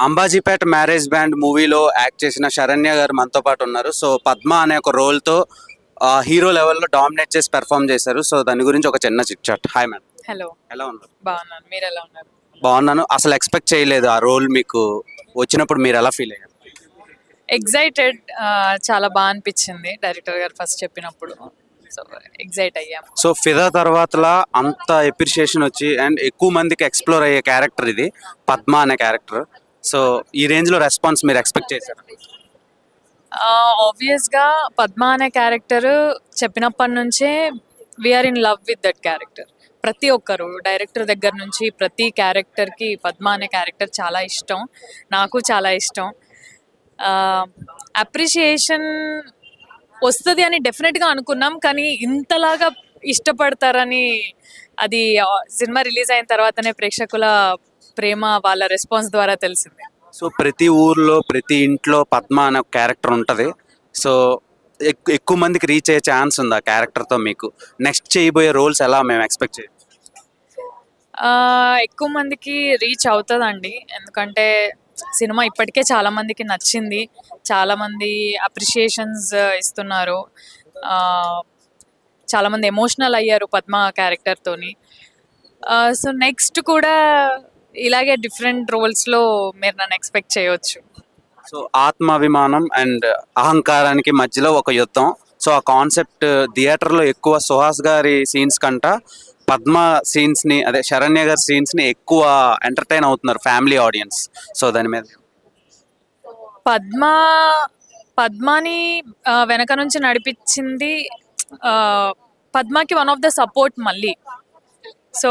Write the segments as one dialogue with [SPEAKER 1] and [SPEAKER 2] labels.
[SPEAKER 1] Ambajipeta marriage band మూవీలో act చేసిన శరణ్య గారు మనతో పాటు ఉన్నారు. సో పద్మ అనే ఒక రోల్తో హీరో లెవెల్లో డామినేట్ చేసి పెర్ఫామ్ చేశారు. సో దాని గురించి ఒక చిన్న chit chat. Hi madam.
[SPEAKER 2] Hello,
[SPEAKER 1] ఎలా ఉన్నారు?
[SPEAKER 2] బాగున్నాను. మీరు ఎలా ఉన్నారు?
[SPEAKER 1] బాగున్నాను. అసలు ఎక్స్పెక్ట్ చేయలేదు ఆ రోల్ మీకు వచ్చినప్పుడు. మీరు ఎలా ఫీల్ అయ్యారు?
[SPEAKER 2] ఎగ్జైటెడ్, చాలా బాగా అనిపించింది డైరెక్టర్ గారు ఫస్ట్ చెప్పినప్పుడు. సో ఎగ్జైట్ అయ్యాము.
[SPEAKER 1] సో ఫిదా తర్వాతలా అంత ఎప్రిషియేషన్ వచ్చి అండ్ ఎక్కువ మందికి ఎక్స్ప్లోర్ అయ్యే క్యారెక్టర్ ఇది పద్మ అనే క్యారెక్టర్. సో ఈ రేంజ్లో రెస్పాన్స్ మీరు ఎక్స్పెక్ట్ చేశారు?
[SPEAKER 2] ఆబ్వియస్గా పద్మ అనే క్యారెక్టర్ చెప్పినప్పటి నుంచే we're in love with that character. ప్రతి ఒక్కరు డైరెక్టర్ దగ్గర నుంచి ప్రతి క్యారెక్టర్కి పద్మ అనే క్యారెక్టర్ చాలా ఇష్టం, నాకు చాలా ఇష్టం. అప్రిషియేషన్ వస్తుంది అని డెఫినెట్గా అనుకున్నాం, కానీ ఇంతలాగా ఇష్టపడతారని అది సినిమా రిలీజ్ అయిన తర్వాతనే ప్రేక్షకుల ప్రేమ వాళ్ళ రెస్పాన్స్ ద్వారా తెలిసింది.
[SPEAKER 1] సో ప్రతి ఊర్లో ప్రతి ఇంట్లో పద్మ అనే ఒక క్యారెక్టర్ ఉంటుంది. సో ఎక్కువ మందికి రీచ్ అయ్యే ఛాన్స్ ఉంది ఆ క్యారెక్టర్తో. మీకు నెక్స్ట్ చేయబోయే రోల్స్ ఎలా మేము ఎక్స్పెక్ట్ చేయొచ్చు?
[SPEAKER 2] ఎక్కువ మందికి రీచ్ అవుతుందండి, ఎందుకంటే సినిమా ఇప్పటికే చాలా మందికి నచ్చింది, చాలామంది అప్రిషియేషన్స్ ఇస్తున్నారు, చాలామంది ఎమోషనల్ అయ్యారు పద్మ క్యారెక్టర్తోని. సో నెక్స్ట్ కూడా ఇలాగే డిఫరెంట్ రోల్స్లో మీరు నన్ను ఎక్స్పెక్ట్ చేయవచ్చు.
[SPEAKER 1] సో ఆత్మాభిమానం అండ్ అహంకారానికి మధ్యలో ఒక యుద్ధం. సో ఆ కాన్సెప్ట్ థియేటర్లో ఎక్కువ సుహాస్ గారి సీన్స్ కంట పద్మ సీన్స్ని, అదే శరణ్య గారి సీన్స్ని ఎక్కువ ఎంటర్టైన్ అవుతున్నారు ఫ్యామిలీ ఆడియన్స్. సో దాని మీద
[SPEAKER 2] పద్మాని వెనక నుంచి నడిపించింది పద్మకి వన్ ఆఫ్ ద సపోర్ట్ మళ్ళీ. సో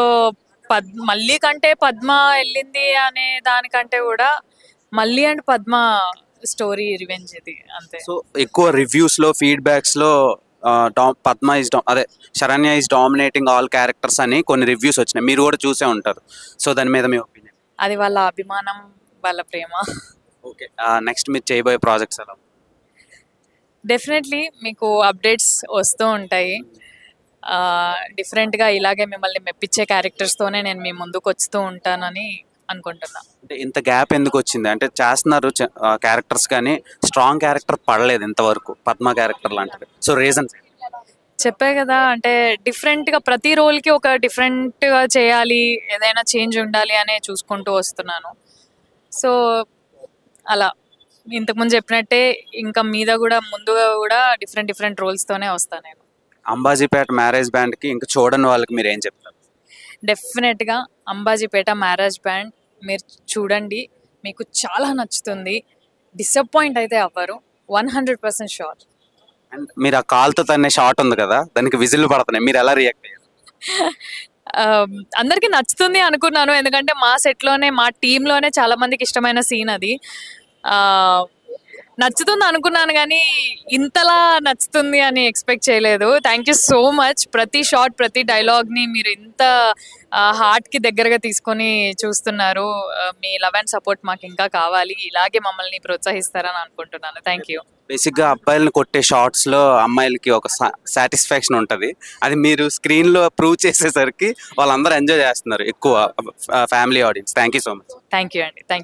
[SPEAKER 2] మళ్ళీ కంటే పద్మ వెళ్ళింది అనే దానికంటే కూడా మళ్ళీ అండ్ పద్మ స్టోరీ రివెంజ్ ఇది అంతే.
[SPEAKER 1] సో ఎక్కువ రివ్యూస్లో ఫీడ్బ్యాక్స్లో పద్మ ఇస్ అదే Saranya is dominating all characters అని కొన్ని రివ్యూస్ వచ్చినాయి, మీరు కూడా చూసే ఉంటారు. సో దాని మీద మీ ఒపీనియన్?
[SPEAKER 2] అది వాళ్ళ అభిమానం, వాళ్ళ ప్రేమ.
[SPEAKER 1] ఓకే, నెక్స్ట్ మీరు చేయబోయే ప్రాజెక్ట్స్ ఎలా?
[SPEAKER 2] డెఫినెట్లీ మీకు అప్డేట్స్ వస్తూ ఉంటాయి. డిఫరెంట్గా ఇలాగే మిమ్మల్ని మెప్పించే క్యారెక్టర్స్తోనే నేను మీ ముందుకు వస్తూ ఉంటానని అనుకుంటున్నా.
[SPEAKER 1] అంటే ఇంత గ్యాప్ ఎందుకు వచ్చింది? అంటే చేస్తున్నారు క్యారెక్టర్స్, కానీ స్ట్రాంగ్ క్యారెక్టర్ పడలేదు ఇంతవరకు పద్మ క్యారెక్టర్ లాంటిది. సో రీజన్స్
[SPEAKER 2] చెప్పే కదా, అంటే డిఫరెంట్గా ప్రతి రోల్కి ఒక డిఫరెంట్గా చేయాలి, ఏదైనా చేంజ్ ఉండాలి అనే చూసుకుంటూ వస్తున్నాను. సో అలా ఇంతకుముందు చెప్పినట్టే ఇంకా మీద కూడా ముందుగా కూడా డిఫరెంట్ రోల్స్తోనే వస్తాను నేను.
[SPEAKER 1] అంబాజీపేట మ్యారేజ్ బ్యాండ్కి ఇంకా చూడని వాళ్ళకి మీరు ఏం చెప్తారు?
[SPEAKER 2] డెఫినెట్గా అంబాజీపేట మ్యారేజ్ బ్యాండ్ మీరు చూడండి, మీకు చాలా నచ్చుతుంది, డిసప్పాయింట్ అయితే అవ్వరు, 100% షూర్.
[SPEAKER 1] అండ్ మీరు ఆ కాల్తో తనే షాట్ ఉంది కదా, దానికి విజిల్ పడుతున్నాయి, మీరు ఎలా రియాక్ట్ అయ్యారు?
[SPEAKER 2] అందరికీ నచ్చుతుంది అనుకున్నాను, ఎందుకంటే మా సెట్లోనే మా టీంలోనే చాలా మందికి ఇష్టమైన సీన్ అది. నచ్చుతుంది అనుకున్నాను, కానీ ఇంతలా నచ్చుతుంది అని ఎక్స్పెక్ట్ చేయలేదు. Thank you so much. ప్రతి షాట్ ప్రతి డైలాగ్ని మీరు ఇంత హార్ట్కి దగ్గరగా తీసుకొని చూస్తున్నారు. మీ లవ్ అండ్ సపోర్ట్ మాకు ఇంకా కావాలి, ఇలాగే మమ్మల్ని ప్రోత్సహిస్తారని అనుకుంటున్నాను. Thank you.
[SPEAKER 1] బేసిక్గా అబ్బాయిలను కొట్టే షార్ట్స్లో అమ్మాయిలకి ఒక సాటిస్ఫాక్షన్ ఉంటుంది, అది మీరు స్క్రీన్లో ప్రూవ్ చేసేసరికి వాళ్ళందరూ ఎంజాయ్ చేస్తున్నారు ఎక్కువ family audience. Thank you so much.
[SPEAKER 2] Thank you అండి. థ్యాంక్